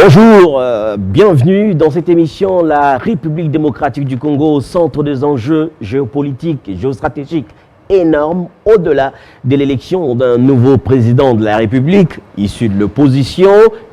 Bonjour, bienvenue dans cette émission La République démocratique du Congo au centre des enjeux géopolitiques et géostratégiques énormes au-delà de l'élection d'un nouveau président de la République issu de l'opposition.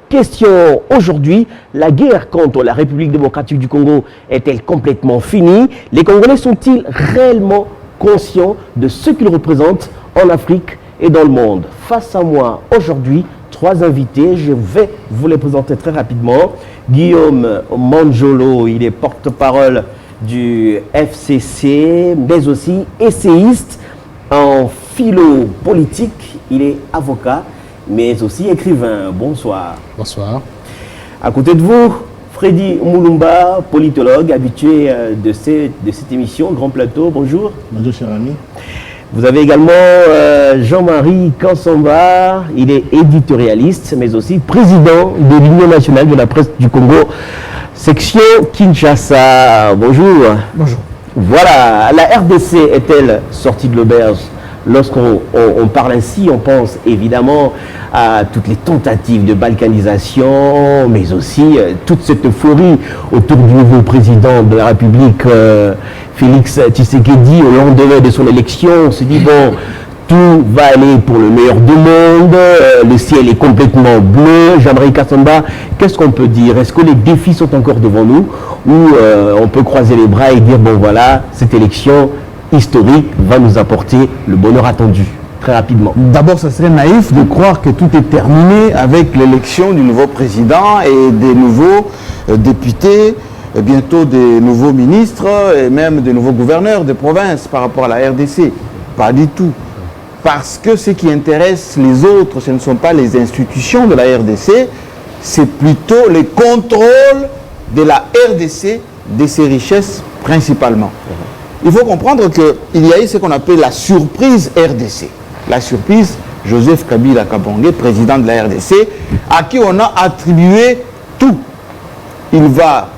Question aujourd'hui, la guerre contre la République démocratique du Congo est-elle complètement finie? Les Congolais sont-ils réellement conscients de ce qu'ils représentent en Afrique et dans le monde? Face à moi aujourd'hui, trois invités, je vais vous les présenter très rapidement. Guillaume Manjolo, il est porte-parole du FCC, mais aussi essayiste en philo politique. Il est avocat, mais aussi écrivain. Bonsoir. Bonsoir. À côté de vous, Freddy Moulumba, politologue, habitué de cette émission, Grand Plateau. Bonjour. Bonjour, cher ami. Vous avez également Jean-Marie Kansamba, il est éditorialiste, mais aussi président de l'Union nationale de la presse du Congo, section Kinshasa. Bonjour. Bonjour. Voilà, la RDC est-elle sortie de l'auberge? Lorsqu'on parle ainsi, on pense évidemment à toutes les tentatives de balkanisation, mais aussi toute cette euphorie autour du nouveau président de la République, Félix Tshisekedi. Au lendemain de son élection, on se dit, bon, tout va aller pour le meilleur du monde, le ciel est complètement bleu. Jean-Marie Kassamba, qu'est-ce qu'on peut dire? Est-ce que les défis sont encore devant nous ou on peut croiser les bras et dire, bon voilà, cette élection historique va nous apporter le bonheur attendu? Très rapidement. D'abord, ce serait naïf de croire que tout est terminé avec l'élection du nouveau président et des nouveaux députés, bientôt des nouveaux ministres et même des nouveaux gouverneurs de province par rapport à la RDC. Pas du tout. Parce que ce qui intéresse les autres, ce ne sont pas les institutions de la RDC, c'est plutôt le contrôle de la RDC, de ses richesses principalement. Il faut comprendre qu'il y a eu ce qu'on appelle la surprise RDC. La surprise, Joseph Kabila Kabange, président de la RDC, à qui on a attribué tout. Il va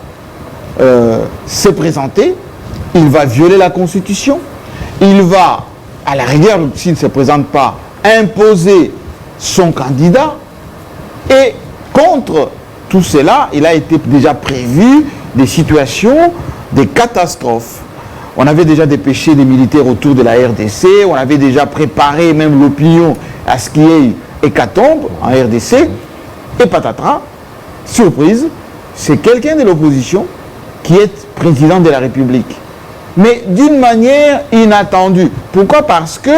se présenter, il va violer la Constitution, il va, à la rigueur, s'il ne se présente pas, imposer son candidat. Et contre tout cela, il a été déjà prévu des situations, des catastrophes. On avait déjà dépêché des militaires autour de la RDC, on avait déjà préparé même l'opinion à ce qu'il y ait hécatombe en RDC. Et patatras, surprise, c'est quelqu'un de l'opposition qui est président de la République. Mais d'une manière inattendue. Pourquoi? Parce que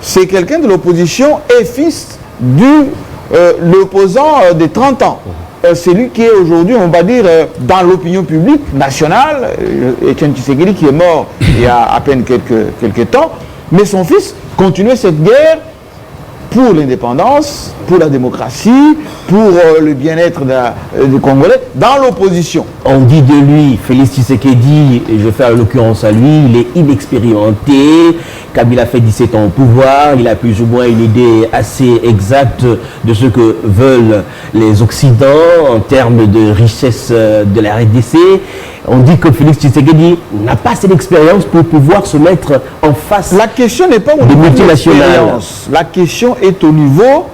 c'est quelqu'un de l'opposition et fils de l'opposant de 30 ans. Celui qui est aujourd'hui, on va dire, dans l'opinion publique nationale, Etienne Tshisekedi qui est mort il y a à peine quelques temps, mais son fils continuait cette guerre pour l'indépendance, pour la démocratie, pour le bien-être des Congolais, dans l'opposition. On dit de lui, Félix Tshisekedi, et je fais l'occurrence à lui, il est inexpérimenté. Kabila fait 17 ans au pouvoir, il a plus ou moins une idée assez exacte de ce que veulent les Occidents en termes de richesse de la RDC. On dit que Félix Tshisekedi n'a pas assez d'expérience pour pouvoir se mettre en face. La question n'est pas au niveau de l'expérience. La question est au niveau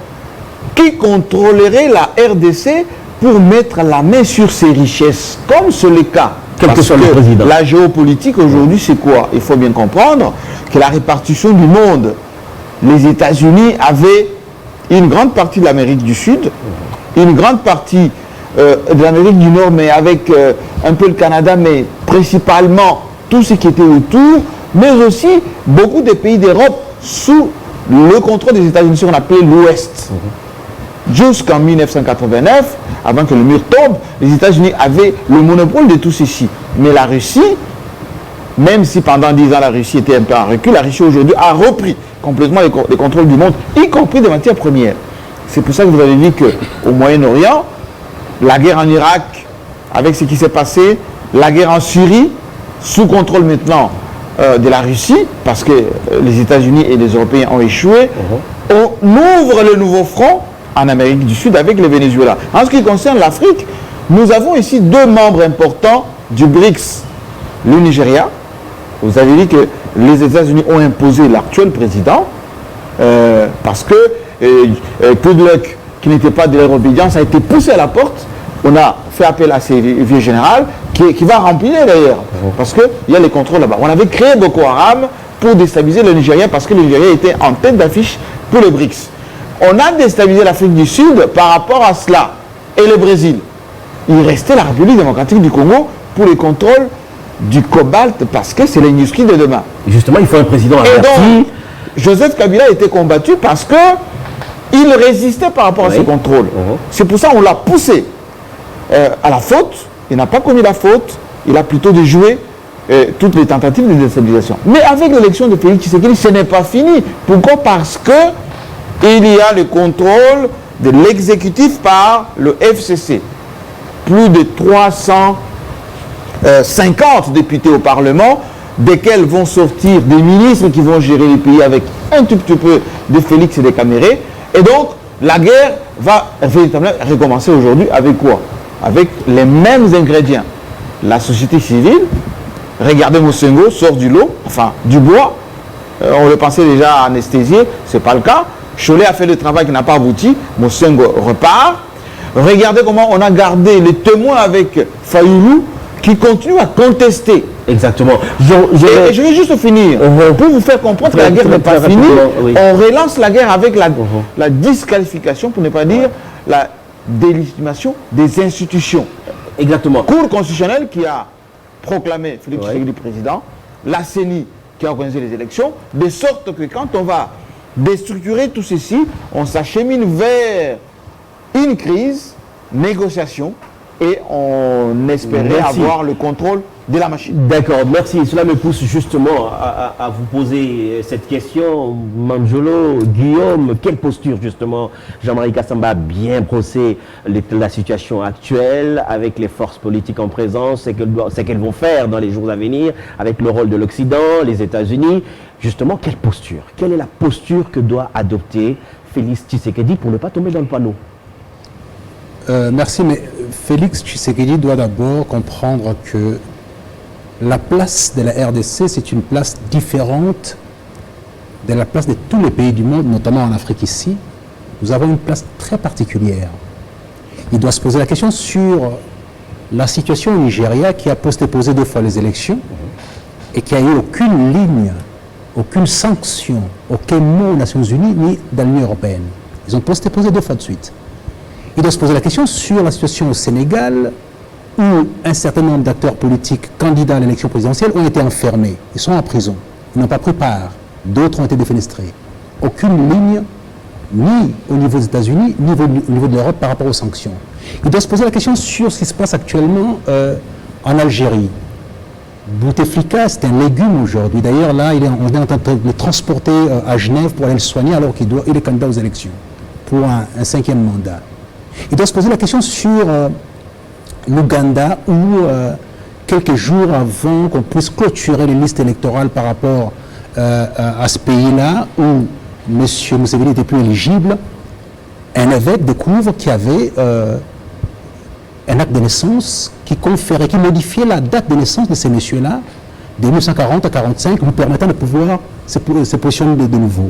qui contrôlerait la RDC pour mettre la main sur ses richesses, comme c'est le cas. Quel que soit le président. La géopolitique aujourd'hui, c'est quoi? Il faut bien comprendre que la répartition du monde, les États-Unis avaient une grande partie de l'Amérique du Sud, une grande partie de l'Amérique du Nord, mais avec un peu le Canada, mais principalement tout ce qui était autour, mais aussi beaucoup de pays d'Europe sous le contrôle des États-Unis, ce qu'on appelait l'Ouest. Jusqu'en 1989, avant que le mur tombe, les États-Unis avaient le monopole de tout ceci. Mais la Russie, même si pendant 10 ans la Russie était un peu en recul, la Russie aujourd'hui a repris complètement le contrôle du monde, y compris des matières premières. C'est pour ça que vous avez vu qu'au Moyen-Orient, la guerre en Irak, avec ce qui s'est passé, la guerre en Syrie, sous contrôle maintenant de la Russie, parce que les États-Unis et les Européens ont échoué, on ouvre le nouveau front en Amérique du Sud avec le Venezuela. En ce qui concerne l'Afrique, nous avons ici deux membres importants du BRICS. Le Nigeria, vous avez dit que les États-Unis ont imposé l'actuel président parce que Goodluck, qui n'était pas de leur obédience, a été poussé à la porte on a fait appel à ces vieux généraux qui va remplir d'ailleurs, parce qu'il y a les contrôles là-bas. On avait créé Boko Haram pour déstabiliser le Nigeria parce que le Nigeria était en tête d'affiche pour le BRICS. On a déstabilisé l'Afrique du Sud par rapport à cela et le Brésil. Il restait la République démocratique du Congo pour les contrôles du cobalt parce que c'est l'industrie de demain. Justement, il faut un président averti. Et donc, Joseph Kabila a été combattu parce qu'il résistait par rapport à ce contrôle. C'est pour ça qu'on l'a poussé à la faute. Il n'a pas commis la faute. Il a plutôt déjoué toutes les tentatives de déstabilisation. Mais avec l'élection de Félix Tshisekedi, ce n'est pas fini. Pourquoi? Parce qu'il y a le contrôle de l'exécutif par le FCC. Plus de 350 députés au Parlement, desquels vont sortir des ministres qui vont gérer les pays avec un tout petit peu de Félix et de Caméré. Et donc, la guerre va véritablement recommencer aujourd'hui avec quoi? Avec les mêmes ingrédients. La société civile, regardez Mosengo, sort du lot, enfin du bois. On le pensait déjà anesthésié, ce n'est pas le cas. Cholet a fait le travail qui n'a pas abouti, Mosengo repart. Regardez comment on a gardé les témoins avec Fayoulou qui continue à contester. Exactement. Et je vais juste finir pour vous faire comprendre que la guerre n'est pas finie. Oui. On relance la guerre avec la disqualification, pour ne pas dire la délégitimation des institutions. Exactement. Cour constitutionnelle qui a proclamé Félix Tshisekedi président, la CENI qui a organisé les élections, de sorte que quand on va déstructurer tout ceci, on s'achemine vers une crise, négociation, et on espérait avoir le contrôle de la machine. D'accord, merci. Cela me pousse justement à vous poser cette question. Manjolo, Guillaume, quelle posture justement Jean-Marie Kassamba a bien brossé la situation actuelle avec les forces politiques en présence, ce qu'elles vont faire dans les jours à venir, avec le rôle de l'Occident, les États-Unis. Justement, quelle posture? Quelle est la posture que doit adopter Félix Tshisekedi pour ne pas tomber dans le panneau? Merci, mais Félix Tshisekedi doit d'abord comprendre que la place de la RDC, c'est une place différente de la place de tous les pays du monde, notamment en Afrique ici. Nous avons une place très particulière. Il doit se poser la question sur la situation au Nigeria qui a posé 2 fois les élections et qui a eu aucune ligne, aucune sanction, aucun mot aux Nations Unies ni dans l'Union européenne. Ils ont posé 2 fois de suite. Il doit se poser la question sur la situation au Sénégal où un certain nombre d'acteurs politiques candidats à l'élection présidentielle ont été enfermés. Ils sont en prison. Ils n'ont pas pris part. D'autres ont été défenestrés. Aucune ligne, ni au niveau des États-Unis, ni au niveau de l'Europe par rapport aux sanctions. Il doit se poser la question sur ce qui se passe actuellement en Algérie. Bouteflika, c'est un légume aujourd'hui. D'ailleurs, là, on est en train de le transporter à Genève pour aller le soigner alors qu'il est candidat aux élections pour un 5e mandat. Il doit se poser la question sur l'Ouganda où, quelques jours avant qu'on puisse clôturer les listes électorales par rapport à ce pays-là, où M. Museveni n'était plus éligible, un évêque découvre qu'il y avait un acte de naissance qui modifiait la date de naissance de ces messieurs-là, de 1940 à 1945, lui permettant de pouvoir se positionner de nouveau.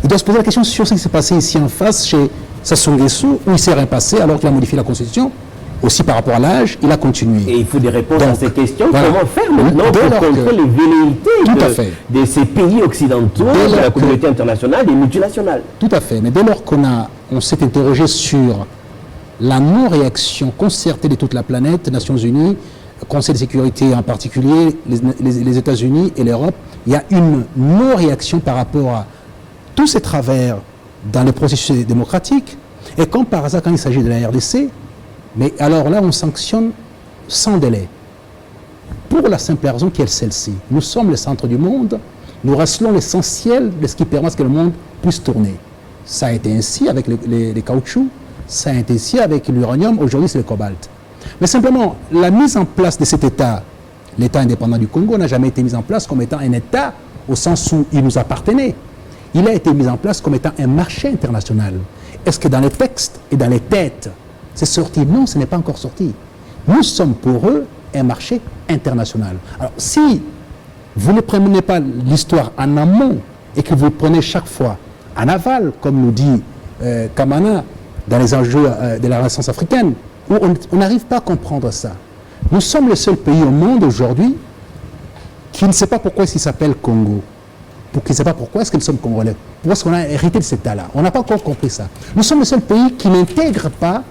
Il doit se poser la question sur ce qui s'est passé ici en face, chez Sassou Nguesso, où il s'est rimpassé alors qu'il a modifié la Constitution. Aussi par rapport à l'âge, il a continué. Et il faut des réponses à ces questions. Voilà. Comment faire maintenant pour contrer les velléités de ces pays occidentaux, de la communauté internationale et multinationale? Tout à fait. Mais dès lors qu'on s'est interrogé sur la non-réaction concertée de toute la planète, Nations Unies, Conseil de sécurité en particulier, les États-Unis et l'Europe, il y a une non-réaction par rapport à tous ces travers dans le processus démocratique. Et comme par hasard, quand il s'agit de la RDC, mais alors là, on sanctionne sans délai. Pour la simple raison qui est celle-ci. Nous sommes le centre du monde, nous recelons l'essentiel de ce qui permet que le monde puisse tourner. Ça a été ainsi avec les caoutchoucs, ça a été ainsi avec l'uranium, aujourd'hui c'est le cobalt. Mais simplement, la mise en place de cet État, l'État indépendant du Congo n'a jamais été mis en place comme étant un État au sens où il nous appartenait. Il a été mis en place comme étant un marché international. Est-ce que dans les textes et dans les têtes, c'est sorti? Non, ce n'est pas encore sorti. Nous sommes pour eux un marché international. Alors, si vous ne prenez pas l'histoire en amont et que vous prenez chaque fois en aval, comme nous dit Kamana, dans les enjeux de la Renaissance africaine, où on n'arrive pas à comprendre ça. Nous sommes le seul pays au monde aujourd'hui qui ne sait pas pourquoi il s'appelle Congo. Qui ne sait pas pourquoi est-ce que nous sommes Congolais. Pourquoi est-ce qu'on a hérité de cet état-là? On n'a pas encore compris ça. Nous sommes le seul pays qui n'intègre pas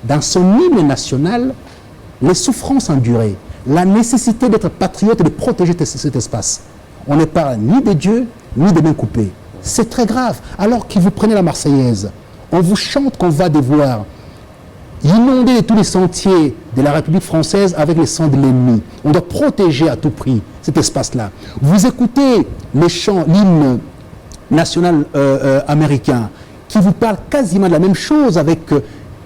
dans son hymne national les souffrances endurées, la nécessité d'être patriote et de protéger cet espace. On n'est pas ni des dieux, ni des mains coupées. C'est très grave. Alors que vous prenez la Marseillaise, on vous chante qu'on va devoir inonder tous les sentiers de la République française avec les sangs de l'ennemi. On doit protéger à tout prix cet espace-là. Vous écoutez les chants, l'hymne national américain, qui vous parle quasiment de la même chose avec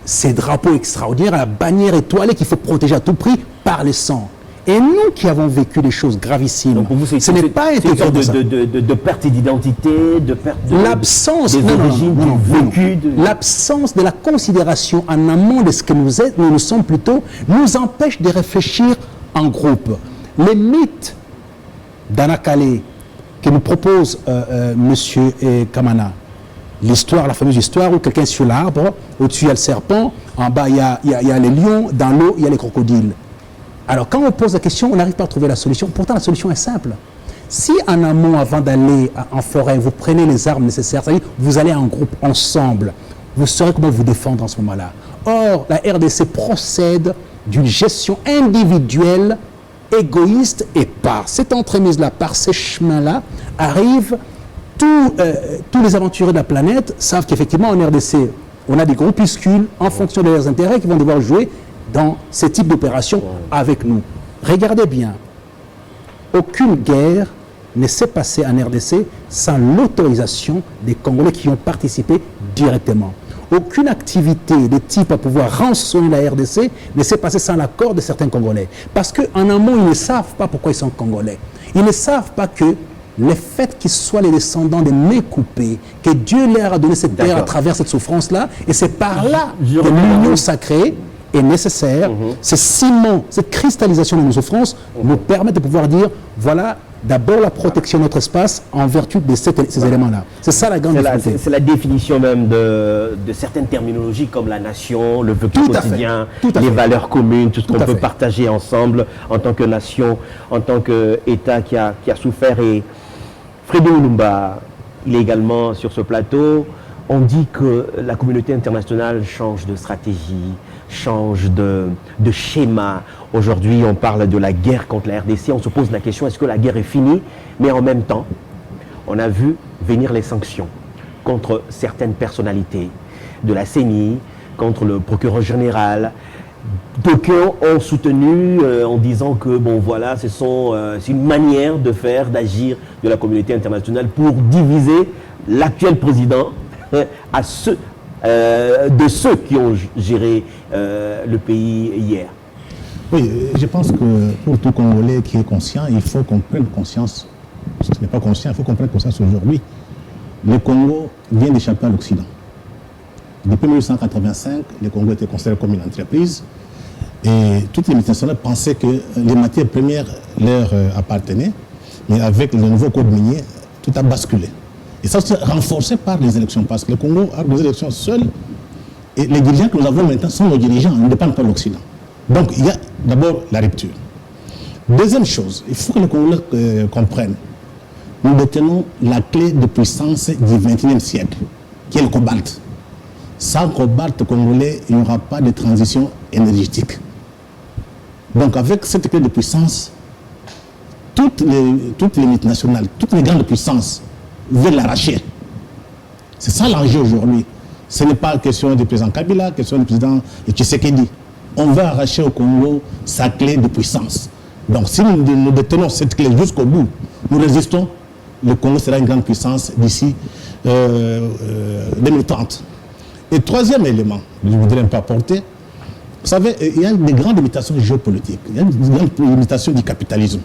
ces drapeaux extraordinaires, la bannière étoilée qu'il faut protéger à tout prix par les sangs. Et nous qui avons vécu des choses gravissimes, donc pour vous, ce n'est pas une sorte de perte d'identité, de perte de l'absence des origines vécues. L'absence de la considération en amont de ce que nous sommes plutôt, nous empêche de réfléchir en groupe. Les mythes d'Anakale que nous propose Monsieur Kamana, l'histoire, la fameuse histoire où quelqu'un est sur l'arbre, au-dessus il y a le serpent, en bas il y a les lions, dans l'eau il y a les crocodiles. Alors, quand on pose la question, on n'arrive pas à trouver la solution. Pourtant, la solution est simple. Si en amont, avant d'aller en forêt, vous prenez les armes nécessaires, c'est-à-dire vous allez en groupe, ensemble, vous saurez comment vous défendre en ce moment-là. Or, la RDC procède d'une gestion individuelle, égoïste, et par cette entremise-là, par ces chemins-là, arrivent tous les aventuriers de la planète savent qu'effectivement, en RDC, on a des groupuscules en fonction de leurs intérêts qui vont devoir jouer dans ce type d'opération avec nous. Regardez bien, aucune guerre ne s'est passée en RDC sans l'autorisation des Congolais qui ont participé directement. Aucune activité de type à pouvoir rançonner la RDC ne s'est passée sans l'accord de certains Congolais. Parce qu'en amont, ils ne savent pas pourquoi ils sont Congolais. Ils ne savent pas que le fait qu'ils soient les descendants des mains coupées, que Dieu leur a donné cette terre à travers cette souffrance-là, et c'est par là que l'union sacrée est nécessaire. Ce ciment, cette cristallisation de nos souffrances nous permet de pouvoir dire, voilà, d'abord la protection de notre espace en vertu de ces éléments-là. C'est ça la grande difficulté. C'est la définition même de certaines terminologies comme la nation, le vécu quotidien, les valeurs communes, tout ce qu'on peut partager ensemble en tant que nation, en tant qu'État qui a souffert. Et Freddy Mulumba, il est également sur ce plateau. On dit que la communauté internationale change de stratégie, change de schéma. Aujourd'hui, on parle de la guerre contre la RDC. On se pose la question, est-ce que la guerre est finie? Mais en même temps, on a vu venir les sanctions contre certaines personnalités de la CENI, contre le procureur général. D'aucuns ont soutenu en disant que, bon voilà, c'est une manière de faire, d'agir de la communauté internationale pour diviser l'actuel président de ceux qui ont géré le pays hier. Oui, je pense que pour tout Congolais qui est conscient, il faut qu'on prenne conscience, ce qui n'est pas conscient, il faut qu'on prenne conscience aujourd'hui. Le Congo vient d'échapper à l'Occident. Depuis 1885, le Congo était considéré comme une entreprise et toutes les multinationales pensaient que les matières premières leur appartenaient, mais avec le nouveau code minier, tout a basculé. Et ça, c'est renforcé par les élections, parce que le Congo a des élections seules, et les dirigeants que nous avons maintenant sont nos dirigeants, ils ne dépendent pas de l'Occident. Donc, il y a d'abord la rupture. Deuxième chose, il faut que les Congolais comprennent, nous détenons la clé de puissance du XXIe siècle, qui est le cobalt. Sans cobalt congolais, il n'y aura pas de transition énergétique. Donc, avec cette clé de puissance, toutes les multinationales, toutes les grandes puissances, veulent l'arracher. C'est ça l'enjeu aujourd'hui. Ce n'est pas question du président Kabila, question du président Tshisekedi. On va arracher au Congo sa clé de puissance. Donc si nous détenons cette clé jusqu'au bout, nous résistons, le Congo sera une grande puissance d'ici 2030. Et troisième élément, je voudrais un peu apporter, vous savez, il y a des grandes limitations géopolitiques, il y a des grandes limitations du capitalisme.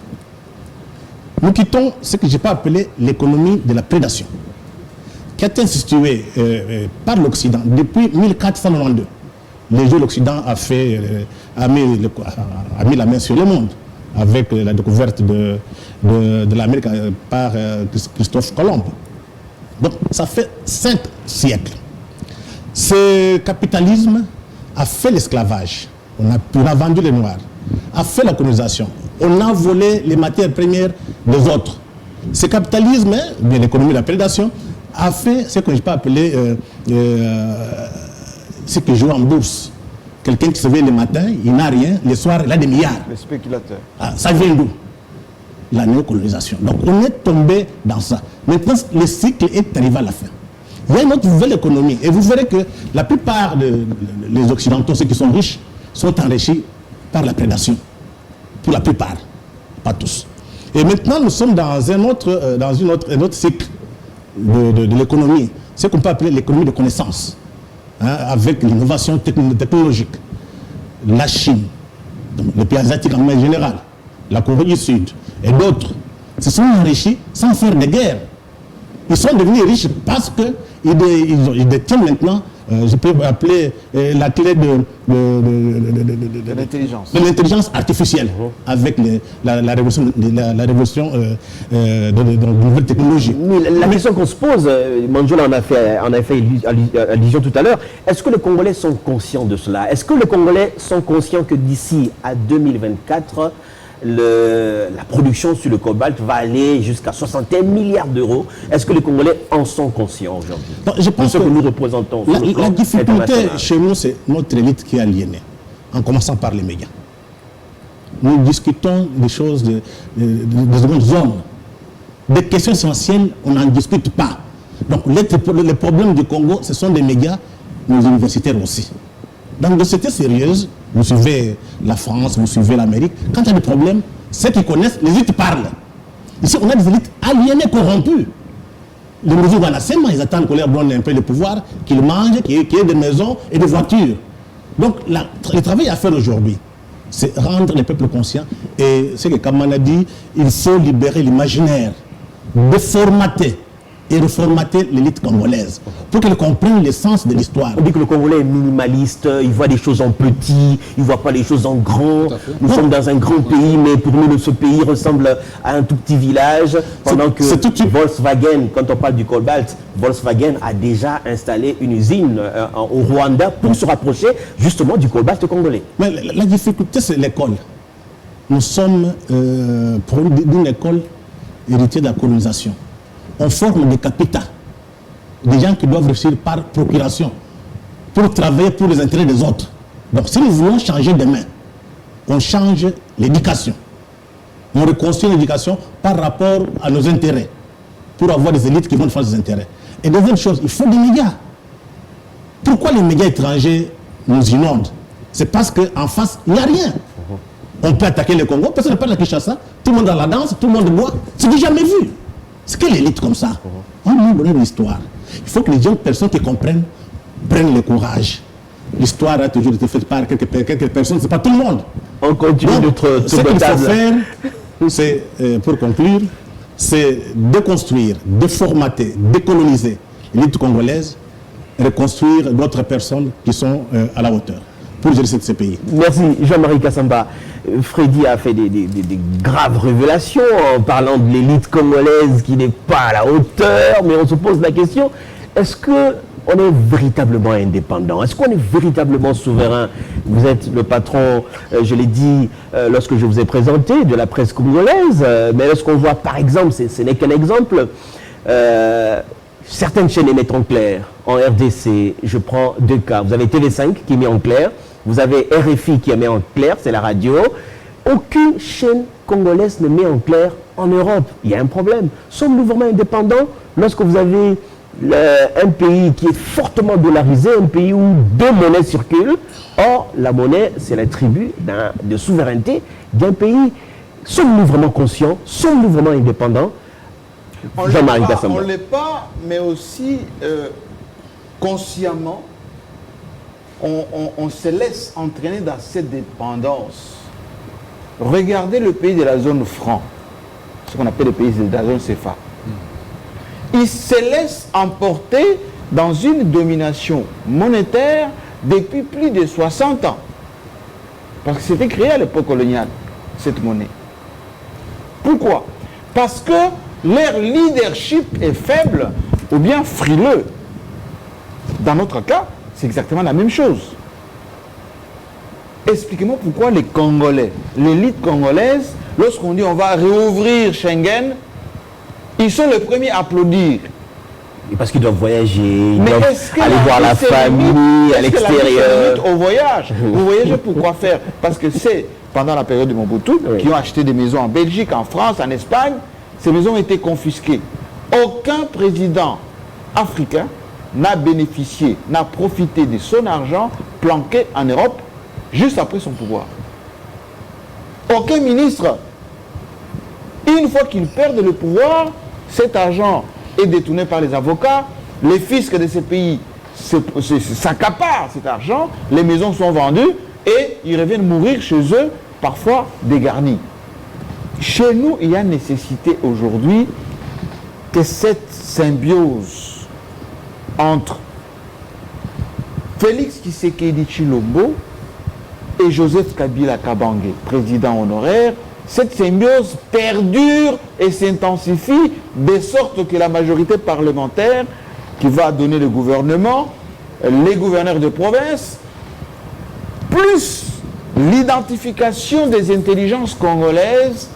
Nous quittons ce que je peux appeler l'économie de la prédation, qui a été instituée par l'Occident depuis 1492. Les jours, l'Occident a mis la main sur le monde avec la découverte de l'Amérique par Christophe Colomb. Donc, ça fait 5 siècles. Ce capitalisme a fait l'esclavage On a vendu les Noirs, a fait la colonisation. On a volé les matières premières des autres. Ce capitalisme, bien l'économie de la prédation, a fait ce que je peux appeler ce que je joue en bourse. Quelqu'un qui se réveille le matin, il n'a rien, le soir, il a des milliards. Les spéculateurs. Ça vient d'où? La néocolonisation. Donc on est tombé dans ça. Maintenant, le cycle est arrivé à la fin. Il y a une autre nouvelle économie. Et vous verrez que la plupart des Occidentaux, ceux qui sont riches, sont enrichis par la prédation. Pour la plupart. Pas tous. Et maintenant, nous sommes dans un autre cycle de l'économie. Ce qu'on peut appeler l'économie de connaissance. Avec l'innovation technologique. La Chine, donc les pays asiatiques en manière générale, la Corée du Sud et d'autres se sont enrichis sans faire de guerre. Ils sont devenus riches parce qu'ils détiennent maintenant, je peux appeler la clé de l'intelligence artificielle avec la révolution de nouvelles technologies. Mais la question qu'on se pose, Manjola en a fait allusion tout à l'heure, est-ce que les Congolais sont conscients de cela? Est-ce que les Congolais sont conscients que d'ici à 2024, la production sur le cobalt va aller jusqu'à 61 milliards d'euros? Est-ce que les Congolais en sont conscients aujourd'hui? Je pense que nous représentons. La difficulté chez nous, c'est notre élite qui est aliénée, en commençant par les médias. Nous discutons des choses de seconde zone. Des questions essentielles, on n'en discute pas. Donc les problèmes du Congo, ce sont des médias, nos universitaires aussi. Donc de sociétés sérieuses, vous suivez la France, vous suivez l'Amérique, quand il y a des problèmes, ceux qui connaissent, les élites parlent. Ici, on a des élites aliénées, corrompues. Les nouveaux Wanasema, ils attendent qu'on leur donne un peu de pouvoir, qu'ils mangent, qu'il y ait des maisons et des voitures. Donc le travail à faire aujourd'hui, c'est rendre les peuples conscients. Et ce que Kaman a dit, il faut libérer l'imaginaire, déformater et reformater l'élite congolaise pour qu'elle comprenne l'essence de l'histoire. On dit que le Congolais est minimaliste, il voit des choses en petit, il ne voit pas les choses en grand. Nous sommes dans un grand pays, mais pour nous, ce pays ressemble à un tout petit village. Pendant que Volkswagen, quand on parle du cobalt, Volkswagen a déjà installé une usine au Rwanda pour se rapprocher justement du cobalt congolais. Mais la difficulté, c'est l'école. Nous sommes produits d'une école héritière de la colonisation. On forme des capitaux, des gens qui doivent réussir par procuration, pour travailler pour les intérêts des autres. Donc si nous voulons changer demain, on change l'éducation. On reconstruit l'éducation par rapport à nos intérêts, pour avoir des élites qui vont défendre des intérêts. Et deuxième chose, il faut des médias. Pourquoi les médias étrangers nous inondent? C'est parce qu'en face, il n'y a rien. On peut attaquer le Congo, personne ne parle de Kinshasa, tout le monde dans la danse, tout le monde boit. C'est du jamais vu. C'est quelle élite comme ça? On nous donne l'histoire. Il faut que les jeunes personnes qui comprennent prennent le courage. L'histoire a toujours été faite par quelques personnes, c'est pas tout le monde. On continue notre ce qu'il faut faire, c'est, pour conclure, c'est déconstruire, déformater, décoloniser l'élite congolaise, reconstruire d'autres personnes qui sont à la hauteur pour gérer ce pays. Merci Jean-Marie Kassamba. Freddy a fait des graves révélations en parlant de l'élite congolaise qui n'est pas à la hauteur, mais on se pose la question, est-ce qu'on est véritablement indépendant? Est-ce qu'on est véritablement souverain? Vous êtes le patron, je l'ai dit lorsque je vous ai présenté, de la presse congolaise, mais lorsqu'on voit par exemple, ce n'est qu'un exemple, certaines chaînes émettent en clair, en RDC, je prends deux cas, vous avez TV5 qui met en clair, vous avez RFI qui met en clair, c'est la radio. Aucune chaîne congolaise ne met en clair en Europe. Il y a un problème. Sommes-nous vraiment indépendants lorsque vous avez un pays qui est fortement dollarisé, un pays où deux monnaies circulent? Or, la monnaie, c'est l'attribut de souveraineté d'un pays. Sommes-nous vraiment conscients? Sommes-nous vraiment indépendants? Jean-Marie Kassamba. On ne l'est pas, mais aussi consciemment, on se laisse entraîner dans cette dépendance. Regardez le pays de la zone franc, ce qu'on appelle le pays de la zone CFA. Il se laisse emporter dans une domination monétaire depuis plus de 60 ans. Parce que c'était créé à l'époque coloniale, cette monnaie. Pourquoi? Parce que leur leadership est faible ou bien frileux. Dans notre cas, c'est exactement la même chose. Et expliquez-moi pourquoi les Congolais, l'élite congolaise, lorsqu'on dit on va réouvrir Schengen, ils sont les premiers à applaudir. Et parce qu'ils doivent voyager, ils Mais doivent est-ce que aller voir la famille à l'extérieur. Au voyage, vous voyagez pourquoi faire? Parce que c'est pendant la période de Mobutu qui ont acheté des maisons en Belgique, en France, en Espagne. Ces maisons ont été confisquées. Aucun président africain n'a bénéficié, n'a profité de son argent planqué en Europe juste après son pouvoir. Aucun ministre, une fois qu'il perd le pouvoir, cet argent est détourné par les avocats, les fiscs de ces pays s'accaparent cet argent, les maisons sont vendues et ils reviennent mourir chez eux, parfois dégarnis. Chez nous, il y a nécessité aujourd'hui que cette symbiose entre Félix Tshisekedi Tshilombo et Joseph Kabila Kabange, président honoraire, cette symbiose perdure et s'intensifie de sorte que la majorité parlementaire qui va donner le gouvernement, les gouverneurs de province, plus l'identification des intelligences congolaises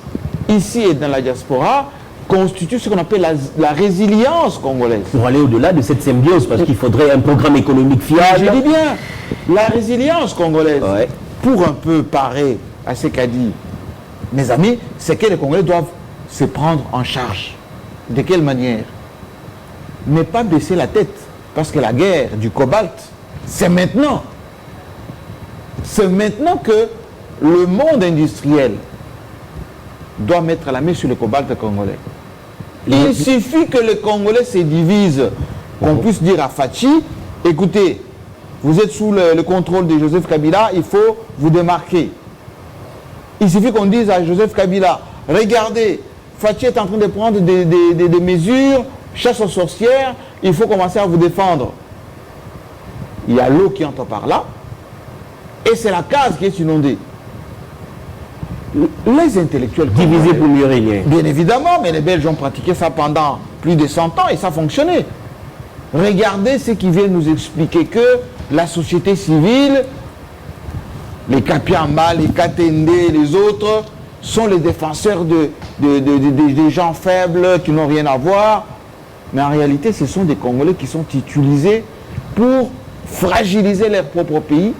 ici et dans la diaspora, constitue ce qu'on appelle la résilience congolaise. Pour aller au-delà de cette symbiose, parce qu'il faudrait un programme économique fiable. Je dis bien, la résilience congolaise, pour un peu parer à ce qu'a dit mes amis, c'est que les Congolais doivent se prendre en charge. De quelle manière? Ne pas baisser la tête, parce que la guerre du cobalt, c'est maintenant. C'est maintenant que le monde industriel doit mettre la main sur le cobalt congolais. Il suffit que les Congolais se divisent, qu'on puisse dire à Fachi, écoutez, vous êtes sous le contrôle de Joseph Kabila, il faut vous démarquer. Il suffit qu'on dise à Joseph Kabila, regardez, Fachi est en train de prendre des mesures, chasse aux sorcières, il faut commencer à vous défendre. Il y a l'eau qui entre par là, et c'est la case qui est inondée. Les intellectuels Divisés pour mieux régner. Bien évidemment, mais les Belges ont pratiqué ça pendant plus de 100 ans et ça fonctionnait. Regardez ce qui viennent nous expliquer que la société civile, les Kapiamba, les Katende, les autres, sont les défenseurs des gens faibles qui n'ont rien à voir. Mais en réalité, ce sont des Congolais qui sont utilisés pour fragiliser leur propre pays.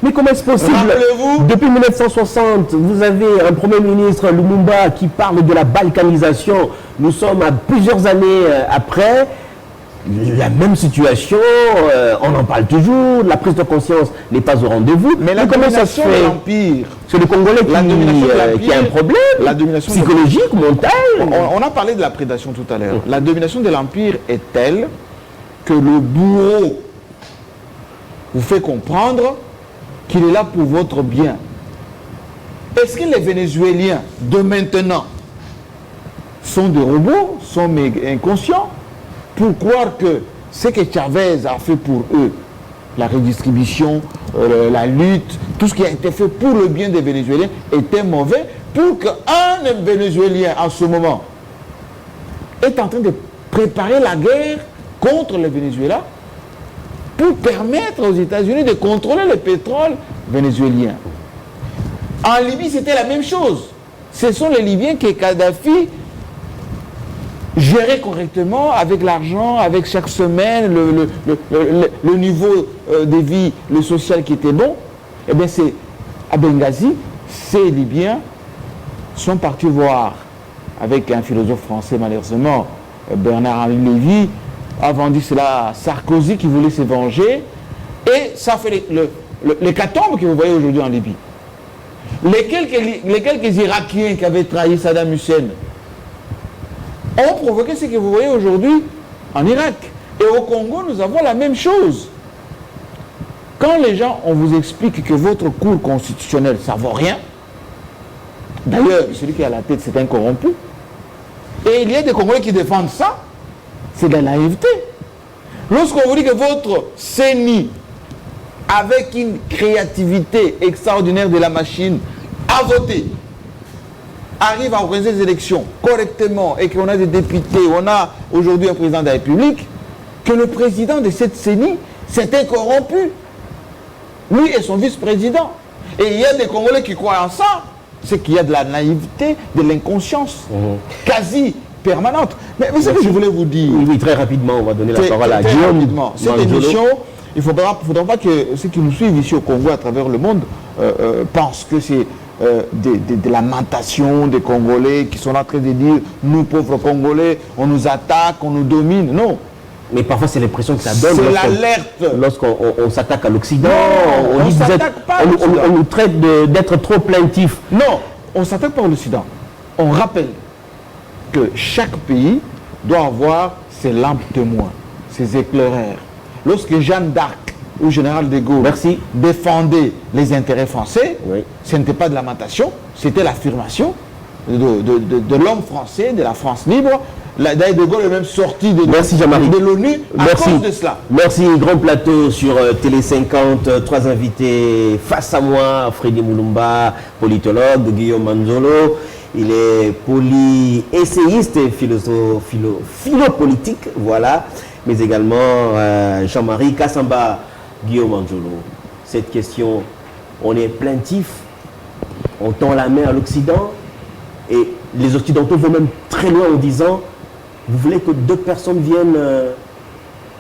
Mais comment est-ce possible? Rappelez-vous, depuis 1960, vous avez un Premier ministre, Lumumba, qui parle de la balkanisation. Nous sommes à plusieurs années après. La même situation, on en parle toujours, la prise de conscience n'est pas au rendez-vous. mais la comment ça se domination de fait? l'Empire, C'est le Congolais qui a un problème la domination psychologique, mental. On a parlé de la prédation tout à l'heure. La domination de l'Empire est telle que le bourreau vous fait comprendre qu'il est là pour votre bien. Est-ce que les Vénézuéliens de maintenant sont des robots, sont inconscients pour croire que ce que Chavez a fait pour eux, la redistribution, la lutte, tout ce qui a été fait pour le bien des Vénézuéliens était mauvais, pour qu'un Vénézuélien en ce moment est en train de préparer la guerre contre le Venezuela pour permettre aux États-Unis de contrôler le pétrole vénézuélien. En Libye, c'était la même chose. Ce sont les Libyens que Kadhafi gérait correctement avec l'argent, avec chaque semaine, le niveau de vie, le social qui était bon. Eh bien, c'est à Benghazi, ces Libyens sont partis voir, avec un philosophe français malheureusement, Bernard-Henri Lévy, a vendu cela à Sarkozy qui voulait se venger, et ça fait l'hécatombe que vous voyez aujourd'hui en Libye. Les quelques Irakiens qui avaient trahi Saddam Hussein ont provoqué ce que vous voyez aujourd'hui en Irak. Et au Congo, nous avons la même chose. Quand les gens, on vous explique que votre cour constitutionnelle, ça ne vaut rien, d'ailleurs, celui qui est à la tête, c'est un corrompu, et il y a des Congolais qui défendent ça, c'est de la naïveté. Lorsqu'on vous dit que votre CENI, avec une créativité extraordinaire de la machine, a voté, arrive à organiser des élections correctement et qu'on a des députés, on a aujourd'hui un président de la République, que le président de cette CENI s'était corrompu. Lui et son vice-président. Et il y a des Congolais qui croient en ça. C'est qu'il y a de la naïveté, de l'inconscience quasi permanente. Mais ce que je voulais vous dire... Oui, très rapidement, on va donner la parole à Guillaume. Cette émission, il ne faudra pas que ceux qui nous suivent ici au Congo à travers le monde pensent que c'est des lamentations des Congolais qui sont en train de dire « nous, pauvres Congolais, on nous attaque, on nous domine ». Non. Mais parfois, c'est l'impression que ça donne. C'est l'alerte. Lorsqu'on s'attaque à l'Occident, on nous traite d'être trop plaintifs. Non, on ne s'attaque pas à l'Occident. On rappelle que chaque pays doit avoir ses lampes témoins, ses éclaireurs. Lorsque Jeanne d'Arc ou Général de Gaulle défendaient les intérêts français, ce n'était pas de lamentation, c'était l'affirmation de l'homme français, de la France libre. D'ailleurs, de Gaulle est même sorti de l'ONU à cause de cela. Merci, grand plateau sur Télé 50. 3 invités face à moi. Freddy Moulumba, politologue, Guillaume Manzolo. Il est essayiste et philo-politique, voilà. Mais également Jean-Marie Kassamba, Guillaume Manzolo. Cette question, on est plaintif, on tend la main à l'Occident et les Occidentaux vont même très loin en disant: vous voulez que 2 personnes viennent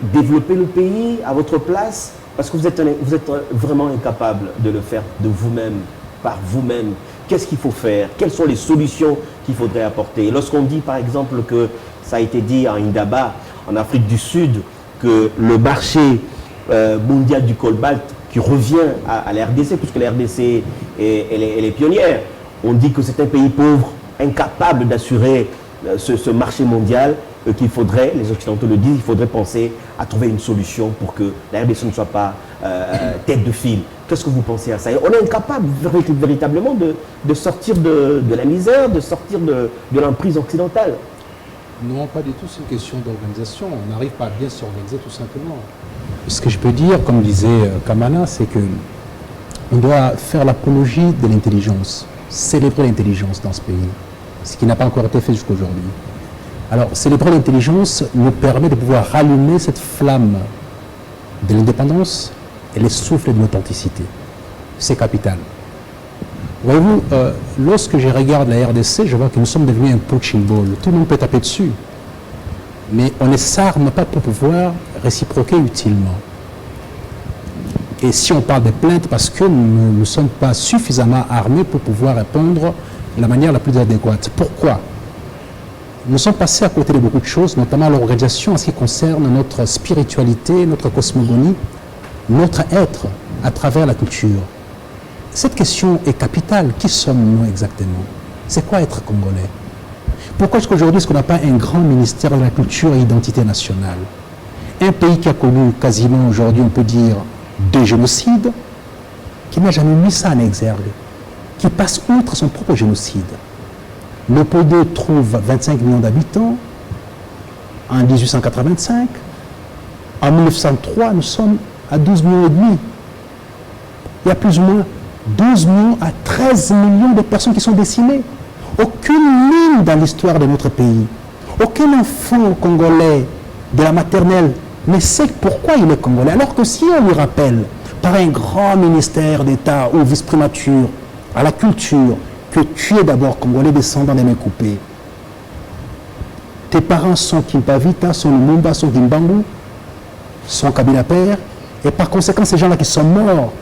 développer le pays à votre place parce que vous êtes vraiment incapable de le faire de vous-même, par vous-même. Qu'est-ce qu'il faut faire? Quelles sont les solutions qu'il faudrait apporter? Lorsqu'on dit par exemple que, ça a été dit à Indaba, en Afrique du Sud, que le marché mondial du cobalt qui revient à la RDC, puisque la RDC elle est pionnière, on dit que c'est un pays pauvre, incapable d'assurer ce marché mondial, qu'il faudrait, les Occidentaux le disent, il faudrait penser à trouver une solution pour que la RDC ne soit pas tête de file. Qu'est-ce que vous pensez à ça? On est incapable véritablement de sortir de la misère, de sortir de l'emprise occidentale. Non, pas du tout, c'est une question d'organisation. On n'arrive pas à bien s'organiser tout simplement. Ce que je peux dire, comme disait Kamala, c'est que on doit faire l'apologie de l'intelligence, célébrer l'intelligence dans ce pays, ce qui n'a pas encore été fait jusqu'à aujourd'hui. Alors, célébrer l'intelligence nous permet de pouvoir rallumer cette flamme de l'indépendance et les souffles de l'authenticité. C'est capital. Voyez-vous, lorsque je regarde la RDC, je vois que nous sommes devenus un punching ball. Tout le monde peut taper dessus. Mais on ne s'arme pas pour pouvoir réciproquer utilement. Et si on parle de plaintes, parce que nous ne sommes pas suffisamment armés pour pouvoir répondre de la manière la plus adéquate. Pourquoi? Nous sommes passés à côté de beaucoup de choses, notamment l'organisation en ce qui concerne notre spiritualité, notre cosmogonie, notre être à travers la culture. Cette question est capitale. Qui sommes-nous exactement? C'est quoi être congolais? Pourquoi est-ce qu'aujourd'hui, est-ce qu'on n'a pas un grand ministère de la culture et identité nationale? Un pays qui a connu quasiment aujourd'hui, on peut dire, 2 génocides, qui n'a jamais mis ça en exergue, qui passe outre son propre génocide. Léopold trouve 25 millions d'habitants en 1885. En 1903, nous sommes à 12 millions et demi. Il y a plus ou moins 12 millions à 13 millions de personnes qui sont décimées. Aucune mine dans l'histoire de notre pays. Aucun enfant congolais de la maternelle ne sait pourquoi il est congolais. Alors que si on lui rappelle par un grand ministère d'État ou vice-primature à la culture que tu es d'abord congolais descendant des mains coupées, tes parents sont Kimpavita, sont Lumumba, sont Gimbangu, sont Kabila Père, et par conséquent ces gens-là qui sont morts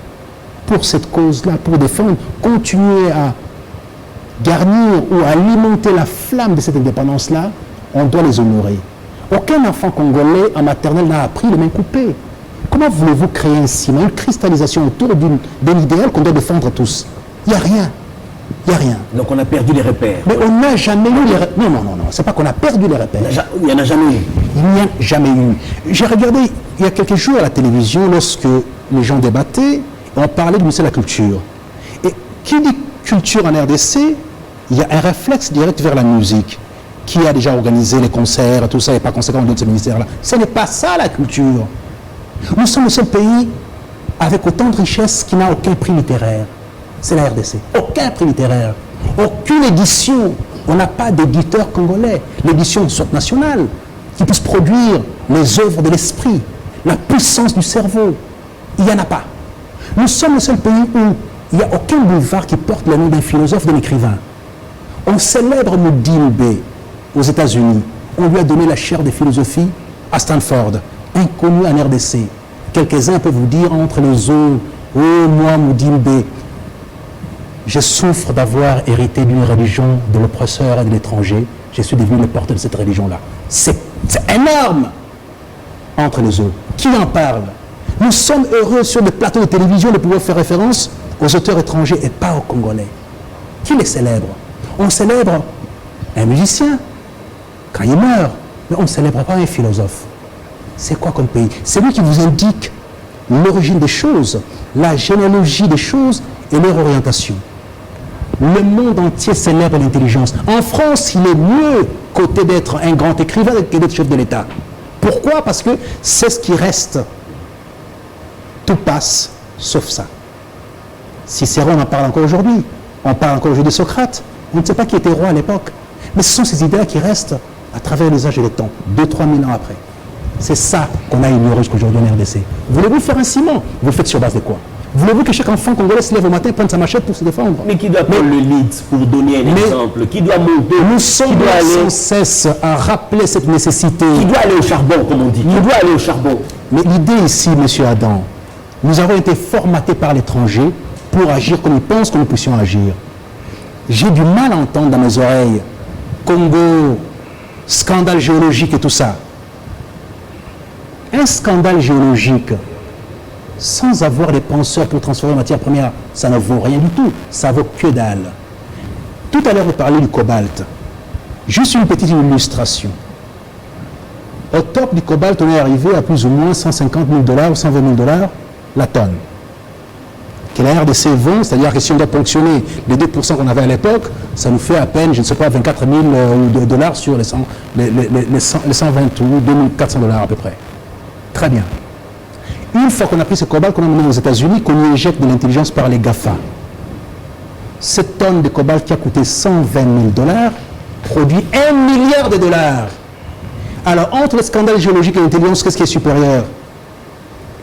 pour cette cause-là, pour défendre, continuer à garnir ou à alimenter la flamme de cette indépendance-là, on doit les honorer. Aucun enfant congolais en maternelle n'a appris les mains coupées. Comment voulez-vous créer un ciment, une cristallisation autour d'un idéal qu'on doit défendre tous? Il n'y a rien. Il n'y a rien. Donc on a perdu les repères. Mais on n'a jamais eu les repères. Non, c'est pas qu'on a perdu les repères. Il n'y en a jamais eu. Il n'y a jamais eu. J'ai regardé il y a quelques jours à la télévision, lorsque les gens débattaient, on parlait du ministère de la Culture. Et qui dit culture en RDC, il y a un réflexe direct vers la musique. Qui a déjà organisé les concerts, tout ça, et par conséquent on donne ce ministère-là. Ce n'est pas ça la culture. Nous sommes le seul pays avec autant de richesses qui n'a aucun prix littéraire. C'est la RDC. Aucun prix littéraire. Aucune édition. On n'a pas d'éditeur congolais. L'édition soit nationale, qui puisse produire les œuvres de l'esprit, la puissance du cerveau. Il n'y en a pas. Nous sommes le seul pays où Il n'y a aucun boulevard qui porte le nom d'un philosophe, d'un écrivain. On célèbre Mudimbe aux États-Unis. On lui a donné la chaire de philosophie à Stanford, inconnu en RDC. Quelques-uns peuvent vous dire entre les eaux, oh moi Mudimbe, je souffre d'avoir hérité d'une religion de l'oppresseur et de l'étranger. Je suis devenu le porteur de cette religion-là. C'est énorme entre les eaux. Qui en parle? Nous sommes heureux sur des plateaux de télévision de pouvoir faire référence aux auteurs étrangers et pas aux Congolais. Qui les célèbre? On célèbre un musicien quand il meurt, mais on ne célèbre pas un philosophe. C'est quoi comme pays? C'est lui qui vous indique l'origine des choses, la généalogie des choses et leur orientation. Le monde entier célèbre l'intelligence. En France, il est mieux côté d'être un grand écrivain que d'être chef de l'État. Pourquoi? Parce que c'est ce qui reste. Tout passe, sauf ça. Cicéron en parle encore aujourd'hui. On parle encore aujourd'hui de Socrate. On ne sait pas qui était roi à l'époque. Mais ce sont ces idées-là qui restent à travers les âges et les temps, 2-3 000 ans après. C'est ça qu'on a ignoré jusqu'aujourd'hui en RDC. Voulez-vous faire un ciment? Vous le faites sur base de quoi? Voulez-vous que chaque enfant congolais se lève au matin et prenne sa machette pour se défendre? Mais qui doit prendre le lead pour donner un exemple? Qui doit monter? Nous sommes sans cesse à rappeler cette nécessité. Qui doit aller au charbon, comme on dit? Qui doit aller au charbon? Mais l'idée ici, M. Adam, nous avons été formatés par l'étranger pour agir comme ils pensent que nous puissions agir. J'ai du mal à entendre dans mes oreilles Congo, scandale géologique et tout ça. Un scandale géologique, sans avoir les penseurs pour transformer en matière première, ça ne vaut rien du tout. Ça vaut que dalle. Tout à l'heure, on parlait du cobalt. Juste une petite illustration. Au top du cobalt, on est arrivé à plus ou moins 150 000 $ ou 120 000 $ la tonne. Que la RDC vend, c'est-à-dire que si on doit ponctionner les 2% qu'on avait à l'époque, ça nous fait à peine, je ne sais pas, 24 000 $ sur les 120 ou 2400 $ à peu près. Très bien. Une fois qu'on a pris ce cobalt qu'on a mené aux États-Unis, qu'on y injecte de l'intelligence par les GAFA, cette tonne de cobalt qui a coûté 120 000 $ produit 1 milliard de $. Alors, entre le scandale géologique et l'intelligence, qu'est-ce qui est supérieur?